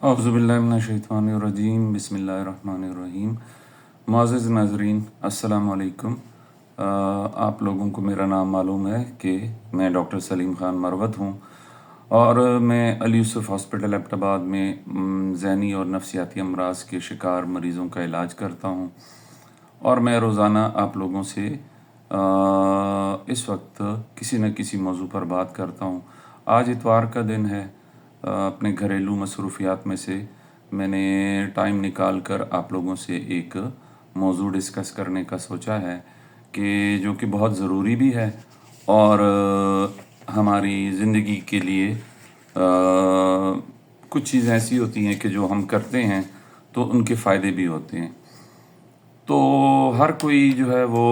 औज़ुबिल्लाहिमिनश्शैतानिर्रजीम बिस्मिल्लाहिर्रहमानिर्रहीम। मुअज़्ज़िज़ नाज़रीन, अस्सलाम वालेकुम। आप लोगों को मेरा नाम मालूम है कि मैं डॉक्टर सलीम ख़ान मरवत हूँ और मैं अली यूसुफ़ हॉस्पिटल एबटाबाद में ज़हनी और नफ्सियाती अमराज़ के शिकार मरीज़ों का इलाज करता हूँ। और मैं रोज़ाना आप लोगों से इस वक्त किसी न किसी मौजू पर बात करता हूँ। आज इतवार का दिन है। अपने घरेलू मसरूफ़ियात में से मैंने टाइम निकाल कर आप लोगों से एक मौजू डिस्कस करने का सोचा है कि जो कि बहुत ज़रूरी भी है और हमारी ज़िंदगी के लिए कुछ चीज़ें ऐसी होती हैं कि जो हम करते हैं तो उनके फ़ायदे भी होते हैं। तो हर कोई जो है वो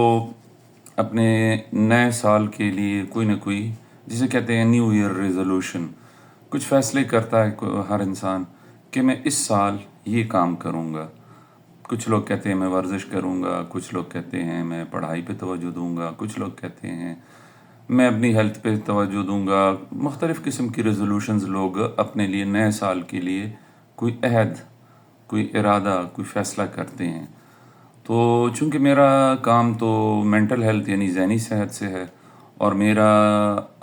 अपने नए साल के लिए कोई ना कोई, जिसे कहते हैं न्यू ईयर रेजोल्यूशन, कुछ फ़ैसले करता है हर इंसान कि मैं इस साल ये काम करूँगा। कुछ लोग कहते हैं मैं वर्जिश करूँगा, कुछ लोग कहते हैं मैं पढ़ाई पे तवज्जो दूँगा, कुछ लोग कहते हैं मैं अपनी हेल्थ पे तवज्जो दूँगा। मुख्तलिफ़ किस्म की रेजोल्यूशंस लोग अपने लिए नए साल के लिए कोई अहद, कोई इरादा, कोई फ़ैसला करते हैं। तो चूँकि मेरा काम तो मेंटल हेल्थ यानी ज़हनी सेहत से है और मेरा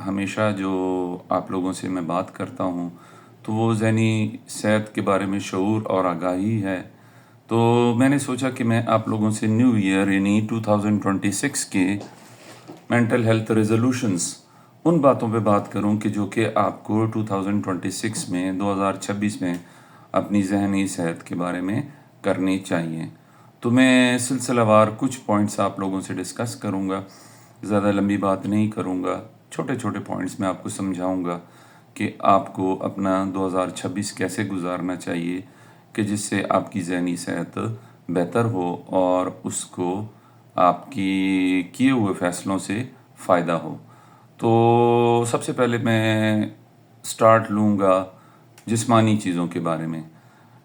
हमेशा जो आप लोगों से मैं बात करता हूँ तो वो ज़हनी सेहत के बारे में शऊर और आगाही है। तो मैंने सोचा कि मैं आप लोगों से न्यू ईयर यानी 2026 के मेंटल हेल्थ रेजोल्यूशंस, उन बातों पे बात करूं कि जो कि आपको 2026 में 2026 में अपनी ज़हनी सेहत के बारे में करनी चाहिए। तो मैं सिलसिलावार कुछ पॉइंट्स आप लोगों से डिस्कस करूंगा, ज़्यादा लंबी बात नहीं करूंगा, छोटे छोटे पॉइंट्स में आपको समझाऊंगा कि आपको अपना 2026 कैसे गुजारना चाहिए कि जिससे आपकी ज़हनी सेहत बेहतर हो और उसको आपकी किए हुए फ़ैसलों से फ़ायदा हो। तो सबसे पहले मैं स्टार्ट लूँगा जिस्मानी चीज़ों के बारे में।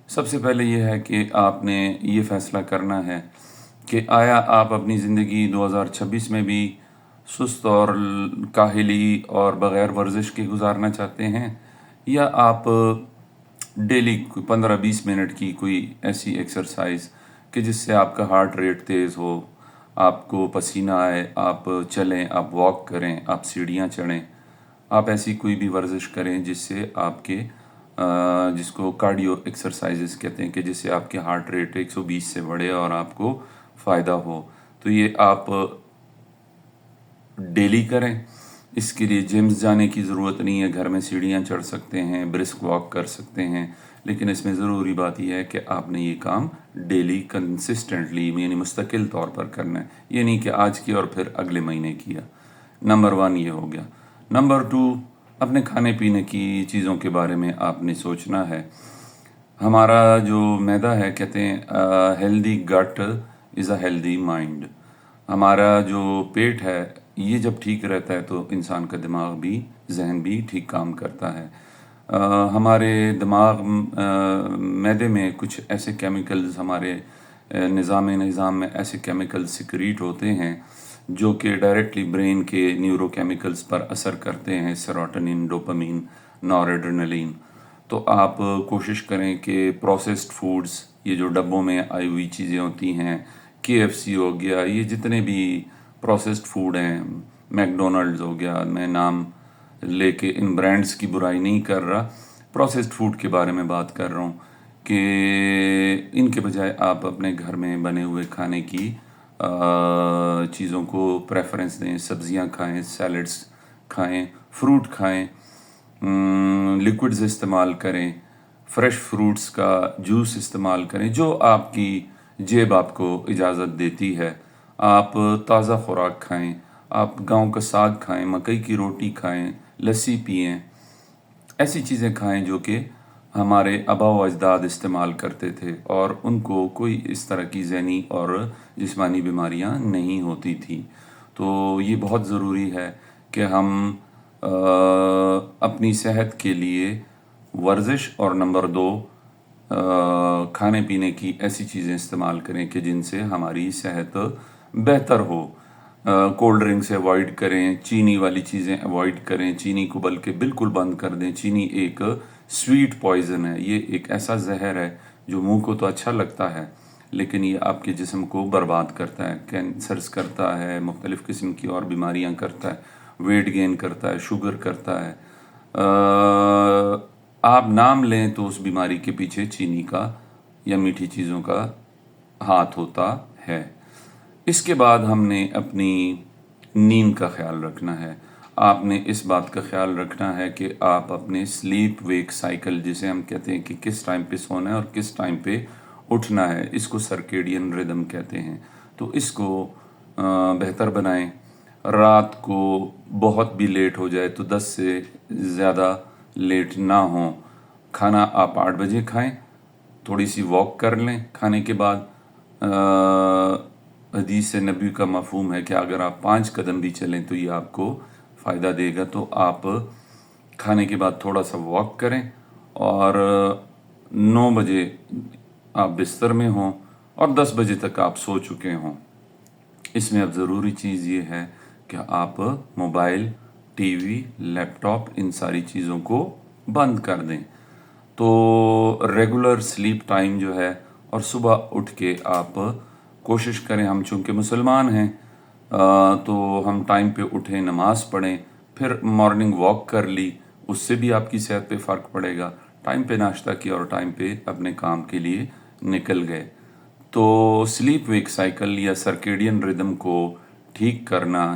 सबसे पहले ये है कि आपने ये फ़ैसला करना है कि आया आप अपनी ज़िंदगी 2026 में भी सुस्त और काहली और बग़ैर वर्जिश के गुजारना चाहते हैं, या आप डेली 15-20 मिनट की कोई ऐसी एक्सरसाइज कि जिससे आपका हार्ट रेट तेज़ हो, आपको पसीना आए, आप चलें, आप वॉक करें, आप सीढ़ियाँ चढ़ें, आप ऐसी कोई भी वर्जिश करें जिससे आपके जिसको कार्डियो एक्सरसाइजेस कहते हैं कि जिससे आपके हार्ट रेट 120 से बढ़े और आपको फ़ायदा हो। तो ये आप डेली करें। इसके लिए जिम्स जाने की ज़रूरत नहीं है, घर में सीढ़ियाँ चढ़ सकते हैं, ब्रिस्क वॉक कर सकते हैं। लेकिन इसमें ज़रूरी बात यह है कि आपने ये काम डेली कंसिस्टेंटली यानी मुस्तकिल तौर पर करना है। ये नहीं कि आज किया और फिर अगले महीने किया। नंबर 1 ये हो गया। नंबर 2, अपने खाने पीने की चीज़ों के बारे में आपने सोचना है। हमारा जो मैदा है, कहते हैं healthy gut is a healthy mind. हमारा जो पेट है ये जब ठीक रहता है तो इंसान का दिमाग भी, जहन भी ठीक काम करता है। हमारे दिमाग मैदे में कुछ ऐसे केमिकल्स, हमारे निज़ाम में ऐसे केमिकल्स सिक्रीट होते हैं जो कि डायरेक्टली ब्रेन के न्यूरोकेमिकल्स पर असर करते हैं, सेरोटोनिन, डोपामीन, नॉरएड्रेनालिन। तो आप कोशिश करें कि प्रोसेस्ड फूड्स, ये जो डब्बों में आई हुई चीज़ें होती हैं, KFC हो गया, ये जितने भी प्रोसेस्ड फूड हैं, मैकडोनल्ड्स हो गया, मैं नाम लेके इन ब्रांड्स की बुराई नहीं कर रहा, प्रोसेस्ड फूड के बारे में बात कर रहा हूँ कि इनके बजाय आप अपने घर में बने हुए खाने की चीज़ों को प्रेफरेंस दें। सब्जियां खाएं, सैलड्स खाएं, फ्रूट खाएं, लिक्विड्स इस्तेमाल करें, फ्रेश फ्रूट्स का जूस इस्तेमाल करें, जो आपकी जेब आपको इजाज़त देती है। आप ताज़ा खुराक खाएं, आप गांव का साग खाएं, मकई की रोटी खाएं, लस्सी पिएं, ऐसी चीज़ें खाएं जो कि हमारे आबा व अजदाद इस्तेमाल करते थे और उनको कोई इस तरह की ज़हनी और जिस्मानी बीमारियां नहीं होती थी। तो ये बहुत ज़रूरी है कि हम अपनी सेहत के लिए वर्जिश और नंबर 2 खाने पीने की ऐसी चीज़ें इस्तेमाल करें कि जिनसे हमारी सेहत बेहतर हो। कोल्ड ड्रिंक से अवॉइड करें, चीनी वाली चीज़ें अवॉइड करें, चीनी को बल्कि बिल्कुल बंद कर दें। चीनी एक स्वीट पॉइज़न है। ये एक ऐसा जहर है जो मुंह को तो अच्छा लगता है, लेकिन ये आपके जिस्म को बर्बाद करता है, कैंसर्स करता है, मुख्तलिफ़ किस्म की और बीमारियां करता है, वेट गेन करता है, शुगर करता है। आप नाम लें तो उस बीमारी के पीछे चीनी का या मीठी चीज़ों का हाथ होता है। इसके बाद हमने अपनी नींद का ख्याल रखना है। आपने इस बात का ख्याल रखना है कि आप अपने स्लीप वेक साइकिल, जिसे हम कहते हैं कि किस टाइम पे सोना है और किस टाइम पे उठना है, इसको सर्केडियन रिदम कहते हैं, तो इसको बेहतर बनाएं। रात को बहुत भी लेट हो जाए तो 10 से ज़्यादा लेट ना हो। खाना आप 8 बजे खाएं, थोड़ी सी वॉक कर लें खाने के बाद। हदीस से नबी का मफहूम है कि अगर आप 5 कदम भी चलें तो ये आपको फ़ायदा देगा। तो आप खाने के बाद थोड़ा सा वॉक करें और 9 बजे आप बिस्तर में हों और 10 बजे तक आप सो चुके हों। इसमें अब ज़रूरी चीज़ ये है कि आप मोबाइल, टीवी, लैपटॉप, इन सारी चीज़ों को बंद कर दें। तो रेगुलर स्लीप टाइम जो है, और सुबह उठ के आप कोशिश करें, हम चूँकि मुसलमान हैं तो हम टाइम पे उठें, नमाज पढ़ें, फिर मॉर्निंग वॉक कर ली, उससे भी आपकी सेहत पे फ़र्क पड़ेगा। टाइम पे नाश्ता किया और टाइम पे अपने काम के लिए निकल गए। तो स्लीप वेक साइकिल या सर्केडियन रिदम को ठीक करना,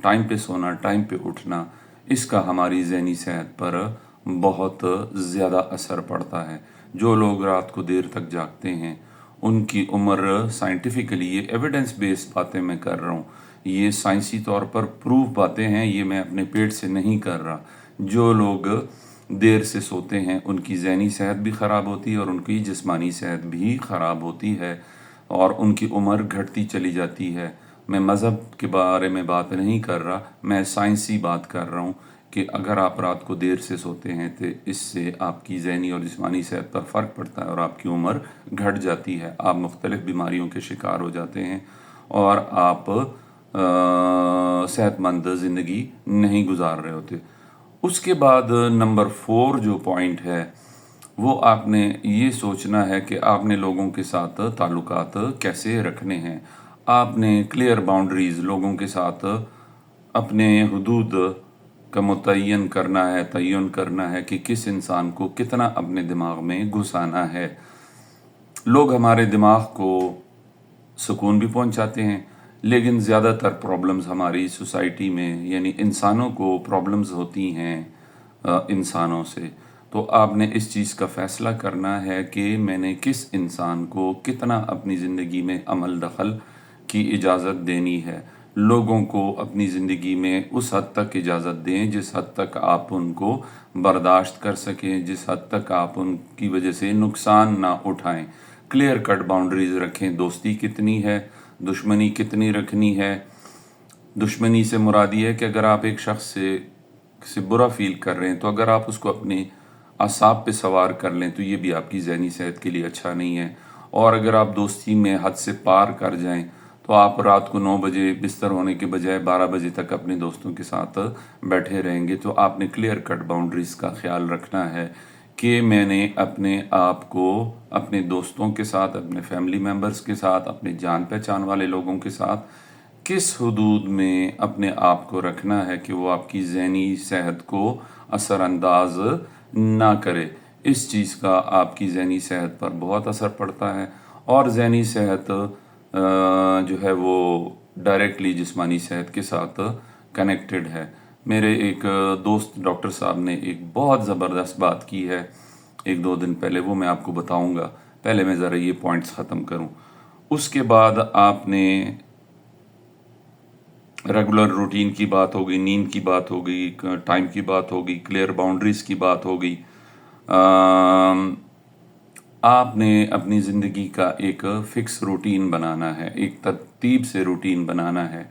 टाइम पे सोना, टाइम पे उठना, इसका हमारी ज़हनी सेहत पर बहुत ज़्यादा असर पड़ता है। जो लोग रात को देर तक जागते हैं उनकी उम्र, साइंटिफिकली ये एविडेंस बेस्ड बातें मैं कर रहा हूँ, ये साइंसी तौर पर प्रूव बातें हैं, ये मैं अपने पेट से नहीं कर रहा। जो लोग देर से सोते हैं उनकी ज़हनी सेहत भी ख़राब होती है और उनकी जिस्मानी सेहत भी ख़राब होती है और उनकी उम्र घटती चली जाती है। मैं मज़हब के बारे में बात नहीं कर रहा, मैं साइंसी बात कर रहा हूँ कि अगर आप रात को देर से सोते हैं तो इससे आपकी ज़हनी और जिस्मानी सेहत पर फ़र्क पड़ता है और आपकी उम्र घट जाती है। आप मुख्तलिफ़ बीमारियों के शिकार हो जाते हैं और आप सेहतमंद ज़िंदगी नहीं गुजार रहे होते। उसके बाद नंबर 4 जो पॉइंट है वो आपने ये सोचना है कि आपने लोगों के साथ ताल्लुकात कैसे रखने हैं। आपने क्लियर बाउंड्रीज़ लोगों के साथ अपने हुदूद का मुतय्यन करना है, तय्युन करना है कि किस इंसान को कितना अपने दिमाग में घुसाना है। लोग हमारे दिमाग को सुकून भी पहुंचाते हैं, लेकिन ज़्यादातर प्रॉब्लम्स हमारी सोसाइटी में, यानी इंसानों को प्रॉब्लम्स होती हैं इंसानों से। तो आपने इस चीज़ का फ़ैसला करना है कि मैंने किस इंसान को कितना अपनी ज़िंदगी में अमल दखल की इजाज़त देनी है। लोगों को अपनी ज़िंदगी में उस हद तक इजाज़त दें जिस हद तक आप उनको बर्दाश्त कर सकें, जिस हद तक आप उनकी वजह से नुकसान ना उठाएं। क्लियर कट बाउंड्रीज रखें। दोस्ती कितनी है, दुश्मनी कितनी रखनी है। दुश्मनी से मुराद ये है कि अगर आप एक शख्स से बुरा फील कर रहे हैं तो अगर आप उसको अपने असाब पे सवार कर लें तो ये भी आपकी ज़हनी सेहत के लिए अच्छा नहीं है। और अगर आप दोस्ती में हद से पार कर जाएं तो आप रात को 9 बजे बिस्तर होने के बजाय 12 बजे तक अपने दोस्तों के साथ बैठे रहेंगे। तो आपने क्लियर कट बाउंड्रीज़ का ख्याल रखना है कि मैंने अपने आप को अपने दोस्तों के साथ, अपने फैमिली मेम्बर्स के साथ, अपने जान पहचान वाले लोगों के साथ किस हदूद में अपने आप को रखना है कि वो आपकी ज़हनी सेहत को असरअंदाज ना करे। इस चीज़ का आपकी ज़हनी सेहत पर बहुत असर पड़ता है और ज़हनी सेहत जो है वो डायरेक्टली जिस्मानी सेहत के साथ कनेक्टेड है। मेरे एक दोस्त डॉक्टर साहब ने एक बहुत ज़बरदस्त बात की है 1-2 दिन पहले, वो मैं आपको बताऊंगा। पहले मैं ज़रा ये पॉइंट्स ख़त्म करूं, उसके बाद आपने रेगुलर रूटीन की बात हो गई, नींद की बात हो गई, टाइम की बात हो गई, क्लियर बाउंड्रीज़ की बात हो गई। आपने अपनी ज़िंदगी का एक फ़िक्स रूटीन बनाना है, एक तरतीब से रूटीन बनाना है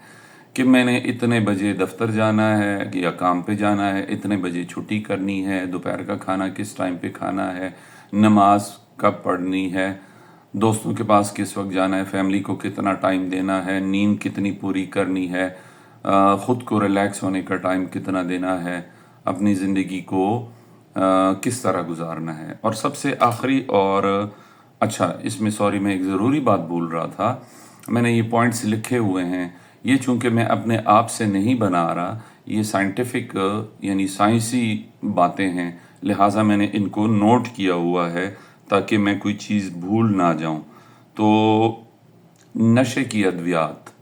कि मैंने इतने बजे दफ्तर जाना है या काम पे जाना है, इतने बजे छुट्टी करनी है, दोपहर का खाना किस टाइम पे खाना है, नमाज कब पढ़नी है, दोस्तों के पास किस वक्त जाना है, फैमिली को कितना टाइम देना है, नींद कितनी पूरी करनी है, ख़ुद को रिलैक्स होने का टाइम कितना देना है, अपनी ज़िंदगी को किस तरह गुजारना है। और सबसे आखिरी और अच्छा, इसमें सॉरी मैं एक ज़रूरी बात भूल रहा था, मैंने ये पॉइंट्स लिखे हुए हैं, ये चूंकि मैं अपने आप से नहीं बना रहा, ये साइंटिफिक यानी साइंसी बातें हैं, लिहाजा मैंने इनको नोट किया हुआ है ताकि मैं कोई चीज़ भूल ना जाऊं। तो नशे की अद्वियात,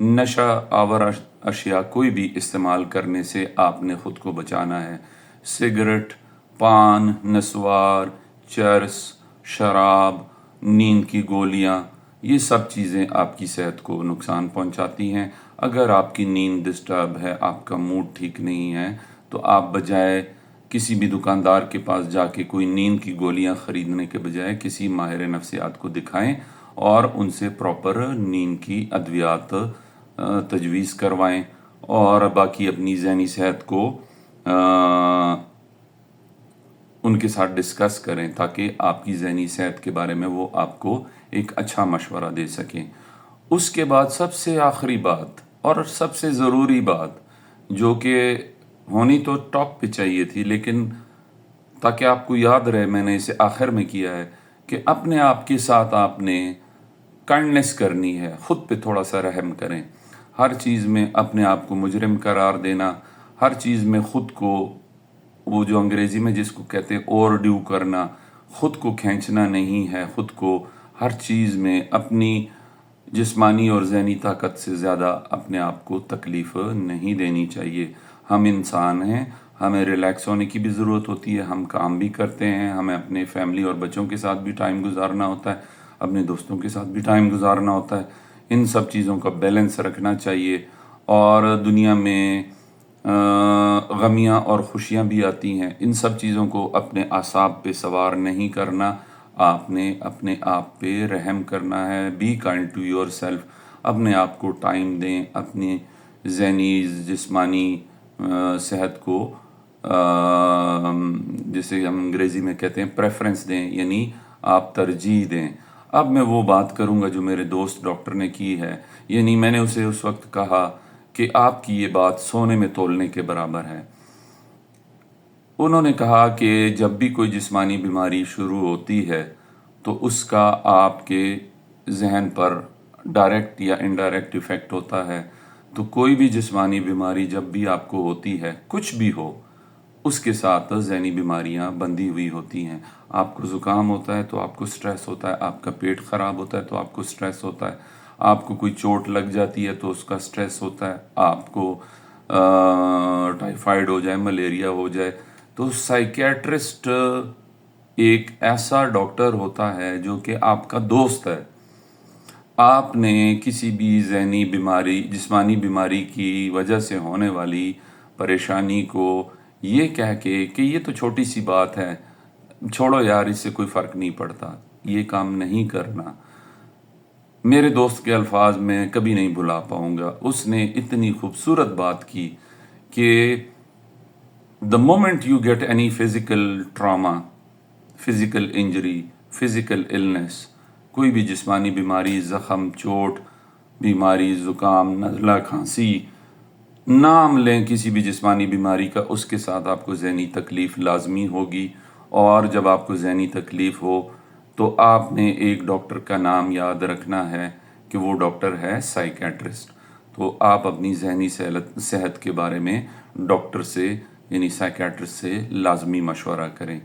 नशा आवर अशिया कोई भी इस्तेमाल करने से आपने ख़ुद को बचाना है। सिगरेट, पान, नस्वार, चरस, शराब, नींद की गोलियां, ये सब चीज़ें आपकी सेहत को नुकसान पहुंचाती हैं। अगर आपकी नींद डिस्टर्ब है, आपका मूड ठीक नहीं है, तो आप बजाय किसी भी दुकानदार के पास जाके कोई नींद की गोलियां ख़रीदने के बजाय किसी माहिर नफ्सियात को दिखाएं और उनसे प्रॉपर नींद की अद्वियात तजवीज़ करवाएं, और बाकी अपनी ज़हनी सेहत को उनके साथ डिस्कस करें ताकि आपकी ज़हनी सेहत के बारे में वो आपको एक अच्छा मशवरा दे सकें। उसके बाद सबसे आखिरी बात और सबसे ज़रूरी बात, जो कि होनी तो टॉप पे चाहिए थी, लेकिन ताकि आपको याद रहे मैंने इसे आखिर में किया है, कि अपने आप के साथ आपने काइंडनेस करनी है, ख़ुद पे थोड़ा सा रहम करें। हर चीज़ में अपने आप को मुजरिम करार देना, हर चीज़ में ख़ुद को, वो जो अंग्रेज़ी में जिसको कहते हैं ओवर ड्यू करना, ख़ुद को खींचना नहीं है। ख़ुद को हर चीज़ में अपनी जिस्मानी और ज़हनी ताकत से ज़्यादा अपने आप को तकलीफ़ नहीं देनी चाहिए। हम इंसान हैं, हमें रिलैक्स होने की भी ज़रूरत होती है, हम काम भी करते हैं, हमें अपने फैमिली और बच्चों के साथ भी टाइम गुजारना होता है, अपने दोस्तों के साथ भी टाइम गुजारना होता है। इन सब चीज़ों का बैलेंस रखना चाहिए। और दुनिया में गमियाँ और खुशियाँ भी आती हैं, इन सब चीज़ों को अपने आसाब पे सवार नहीं करना, आपने अपने आप पे रहम करना है। Be kind to yourself, अपने आप को टाइम दें, अपनी ज़हनी जिस्मानी सेहत को जिसे हम अंग्रेज़ी में कहते हैं प्रेफरेंस दें, यानी आप तरजीह दें। अब मैं वो बात करूँगा जो मेरे दोस्त डॉक्टर ने की है, यानी मैंने उसे उस वक्त कहा कि आपकी ये बात सोने में तोलने के बराबर है। उन्होंने कहा कि जब भी कोई जिस्मानी बीमारी शुरू होती है तो उसका आपके जहन पर डायरेक्ट या इनडायरेक्ट इफ़ेक्ट होता है। तो कोई भी जिस्मानी बीमारी जब भी आपको होती है, कुछ भी हो, उसके साथ ज़हनी बीमारियां बंधी हुई होती हैं। आपको ज़ुकाम होता है तो आपको स्ट्रेस होता है, आपका पेट ख़राब होता है तो आपको स्ट्रेस होता है, आपको कोई चोट लग जाती है तो उसका स्ट्रेस होता है, आपको टाइफाइड हो जाए, मलेरिया हो जाए, तो साइकियाट्रिस्ट एक ऐसा डॉक्टर होता है जो कि आपका दोस्त है। आपने किसी भी ज़हनी बीमारी, जिस्मानी बीमारी की वजह से होने वाली परेशानी को ये कह के कि ये तो छोटी सी बात है, छोड़ो यार, इससे कोई फ़र्क नहीं पड़ता, ये काम नहीं करना। मेरे दोस्त के अल्फाज में कभी नहीं भुला पाऊँगा। उसने इतनी खूबसूरत बात की कि the moment you get any physical trauma, physical injury, physical illness, कोई भी जिस्मानी बीमारी, ज़ख़म, चोट, बीमारी, ज़ुकाम, नज़ला, खांसी, नाम लें किसी भी जिस्मानी बीमारी का, उसके साथ आपको ज़हनी तकलीफ़ लाजमी होगी। और जब आपको ज़हनी तकलीफ़ हो तो आपने एक डॉक्टर का नाम याद रखना है कि वो डॉक्टर है साइकियाट्रिस्ट। तो आप अपनी ज़हनी सेहत के बारे में डॉक्टर से यानी साइकियाट्रिस्ट से लाजमी मशवरा करें।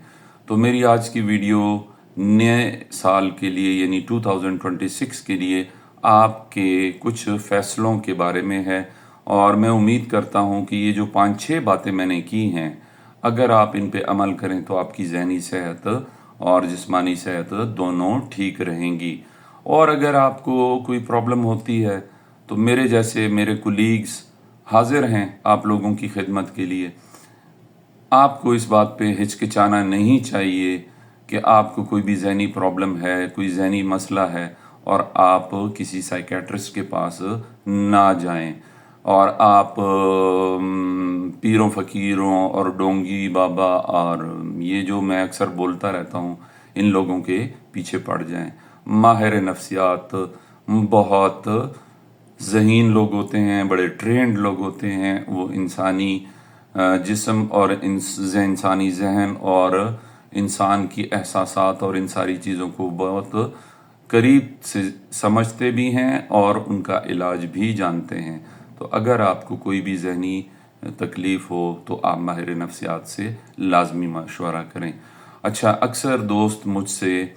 तो मेरी आज की वीडियो नए साल के लिए यानी 2026 के लिए आपके कुछ फ़ैसलों के बारे में है, और मैं उम्मीद करता हूँ कि ये जो 5-6 बातें मैंने की हैं, अगर आप इन पे अमल करें तो आपकी ज़हनी सेहत और जिस्मानी सेहत दोनों ठीक रहेंगी। और अगर आपको कोई प्रॉब्लम होती है तो मेरे जैसे मेरे कोलीग्स हाजिर हैं आप लोगों की खिदमत के लिए। आपको इस बात पे हिचकिचाना नहीं चाहिए कि आपको कोई भी ज़हनी प्रॉब्लम है, कोई ज़हनी मसला है और आप किसी साइकियाट्रिस्ट के पास ना जाएं, और आप पीरों फ़कीरों और डोंगी बाबा और ये जो मैं अक्सर बोलता रहता हूँ, इन लोगों के पीछे पड़ जाएं। माहिर नफ्सियात बहुत ज़हीन लोग होते हैं, बड़े ट्रेंड लोग होते हैं, वो इंसानी जिस्म और इंसानी जहन और इंसान की एहसासात और इन सारी चीज़ों को बहुत करीब से समझते भी हैं और उनका इलाज भी जानते हैं। तो अगर आपको कोई भी ज़हनी तकलीफ़ हो तो आप माहिर नफ्सियात से लाजमी मशवरा करें। अच्छा, अक्सर दोस्त मुझसे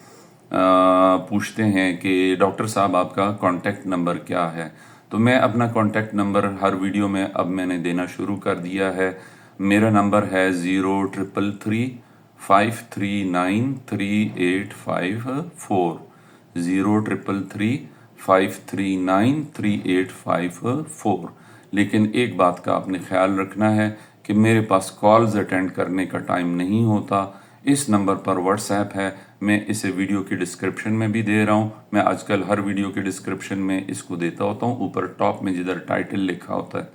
पूछते हैं कि डॉक्टर साहब आपका कॉन्टैक्ट नंबर क्या है। तो मैं अपना कॉन्टैक्ट नंबर हर वीडियो में अब मैंने देना शुरू कर दिया है। मेरा नंबर है 0333539384 0333539384। लेकिन एक बात का आपने ख्याल रखना है कि मेरे पास कॉल्स अटेंड करने का टाइम नहीं होता। इस नंबर पर व्हाट्सएप है, मैं इसे वीडियो की डिस्क्रिप्शन में भी दे रहा हूँ। मैं आजकल हर वीडियो के डिस्क्रिप्शन में इसको देता होता हूँ, ऊपर टॉप में जिधर टाइटल लिखा होता है।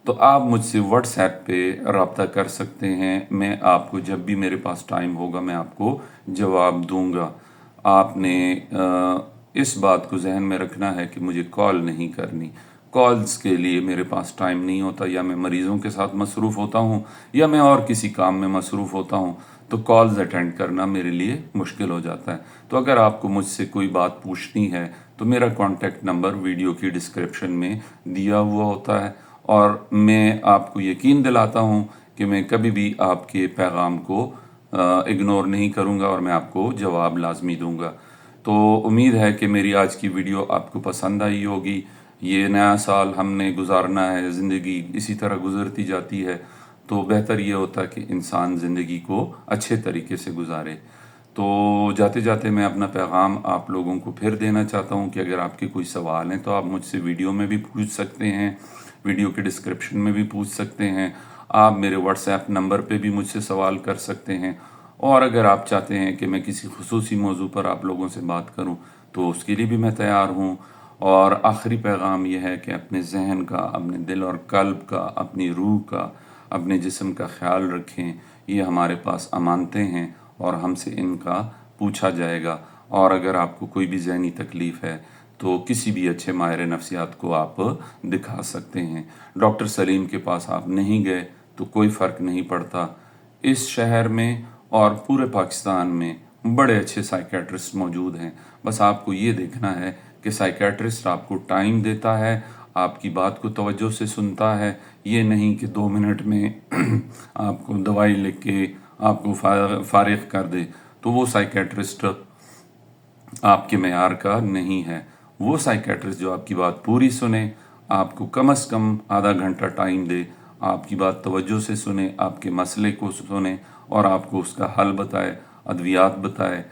तो आप मुझसे व्हाट्सएप पे रब्ता कर सकते हैं। मैं आपको जब भी मेरे पास टाइम होगा मैं आपको जवाब दूंगा। आपने इस बात को जहन में रखना है कि मुझे कॉल नहीं करनी। कॉल्स के लिए मेरे पास टाइम नहीं होता, या मैं मरीज़ों के साथ मसरूफ़ होता हूँ या मैं और किसी काम में मसरूफ़ होता हूँ, तो कॉल्स अटेंड करना मेरे लिए मुश्किल हो जाता है। तो अगर आपको मुझसे कोई बात पूछनी है तो मेरा कॉन्टैक्ट नंबर वीडियो की डिस्क्रिप्शन में दिया हुआ होता है, और मैं आपको यकीन दिलाता हूँ कि मैं कभी भी आपके पैगाम को इग्नोर नहीं करूँगा और मैं आपको जवाब लाजमी दूंगा। तो उम्मीद है कि मेरी आज की वीडियो आपको पसंद आई होगी। ये नया साल हमने गुजारना है, ज़िंदगी इसी तरह गुजरती जाती है, तो बेहतर ये होता है कि इंसान ज़िंदगी को अच्छे तरीके से गुजारे। तो जाते जाते मैं अपना पैगाम आप लोगों को फिर देना चाहता हूँ कि अगर आपके कोई सवाल हैं तो आप मुझसे वीडियो में भी पूछ सकते हैं, वीडियो के डिस्क्रिप्शन में भी पूछ सकते हैं। आप मेरे व्हाट्सएप नंबर पे भी मुझसे सवाल कर सकते हैं, और अगर आप चाहते हैं कि मैं किसी खुसूसी मौजू पर आप लोगों से बात करूं तो उसके लिए भी मैं तैयार हूं। और आखिरी पैगाम यह है कि अपने जहन का, अपने दिल और कल्ब का, अपनी रूह का, अपने जिस्म का ख्याल रखें। ये हमारे पास अमानतें हैं और हमसे इनका पूछा जाएगा। और अगर आपको कोई भी ज़हनी तकलीफ़ है तो किसी भी अच्छे माहिर नफ्सियात को आप दिखा सकते हैं। डॉक्टर सलीम के पास आप नहीं गए तो कोई फ़र्क नहीं पड़ता। इस शहर में और पूरे पाकिस्तान में बड़े अच्छे साइकेट्रिस्ट मौजूद हैं। बस आपको ये देखना है कि साइकेट्रिस्ट आपको टाइम देता है, आपकी बात को तवज्जो से सुनता है। ये नहीं कि 2 मिनट में आपको दवाई लिख के आपको फारिग कर दे, तो वो साइकेट्रिस्ट आपके मेयार का नहीं है। वो साइकेट्रिस्ट जो आपकी बात पूरी सुने, आपको कम से कम आधा घंटा टाइम दे, आपकी बात तवज्जो से सुने, आपके मसले को सुने और आपको उसका हल बताए, अद्वियात बताए,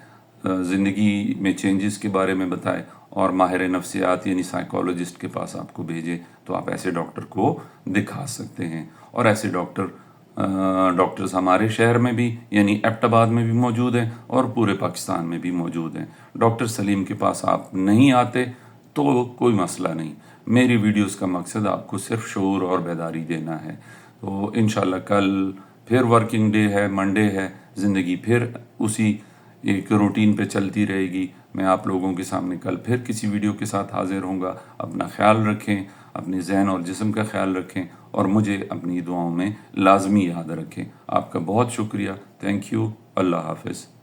ज़िंदगी में चेंजेस के बारे में बताए, और माहिर नफ्सियात यानी साइकोलॉजिस्ट के पास आपको भेजे, तो आप ऐसे डॉक्टर को दिखा सकते हैं। और ऐसे डॉक्टर्स हमारे शहर में भी यानी एबटाबाद में भी मौजूद हैं और पूरे पाकिस्तान में भी मौजूद हैं। डॉक्टर सलीम के पास आप नहीं आते तो कोई मसला नहीं। मेरी वीडियोस का मकसद आपको सिर्फ शऊर और बेदारी देना है। तो इंशाल्लाह कल फिर वर्किंग डे है, मंडे है, ज़िंदगी फिर उसी एक रूटीन पे चलती रहेगी। मैं आप लोगों के सामने कल फिर किसी वीडियो के साथ हाजिर होऊंगा। अपना ख्याल रखें, अपने जहन और जिस्म का ख्याल रखें और मुझे अपनी दुआओं में लाजमी याद रखें। आपका बहुत शुक्रिया। Thank you. अल्लाह हाफ़िज़।